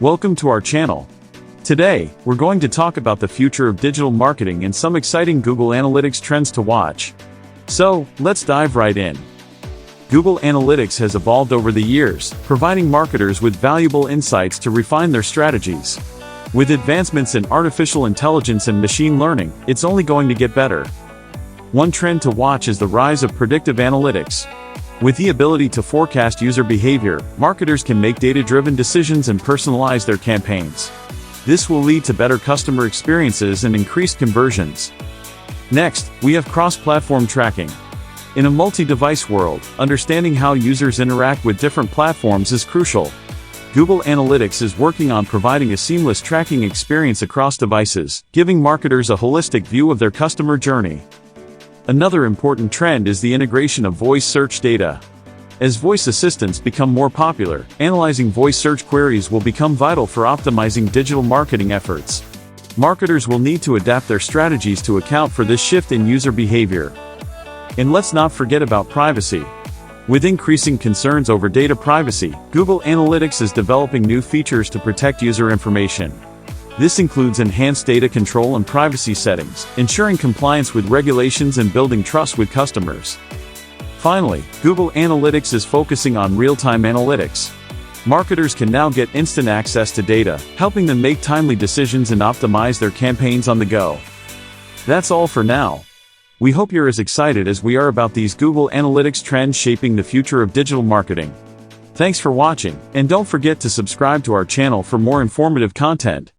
Welcome to our channel. Today, we're going to talk about the future of digital marketing and some exciting Google Analytics trends to watch. So, let's dive right in. Google Analytics has evolved over the years, providing marketers with valuable insights to refine their strategies. With advancements in artificial intelligence and machine learning, it's only going to get better. One trend to watch is the rise of predictive analytics. With the ability to forecast user behavior, marketers can make data-driven decisions and personalize their campaigns. This will lead to better customer experiences and increased conversions. Next, we have cross-platform tracking. In a multi-device world, understanding how users interact with different platforms is crucial. Google Analytics is working on providing a seamless tracking experience across devices, giving marketers a holistic view of their customer journey. Another important trend is the integration of voice search data. As voice assistants become more popular, analyzing voice search queries will become vital for optimizing digital marketing efforts. Marketers will need to adapt their strategies to account for this shift in user behavior. And let's not forget about privacy. With increasing concerns over data privacy, Google Analytics is developing new features to protect user information. This includes enhanced data control and privacy settings, ensuring compliance with regulations and building trust with customers. Finally, Google Analytics is focusing on real-time analytics. Marketers can now get instant access to data, helping them make timely decisions and optimize their campaigns on the go. That's all for now. We hope you're as excited as we are about these Google Analytics trends shaping the future of digital marketing. Thanks for watching, and don't forget to subscribe to our channel for more informative content.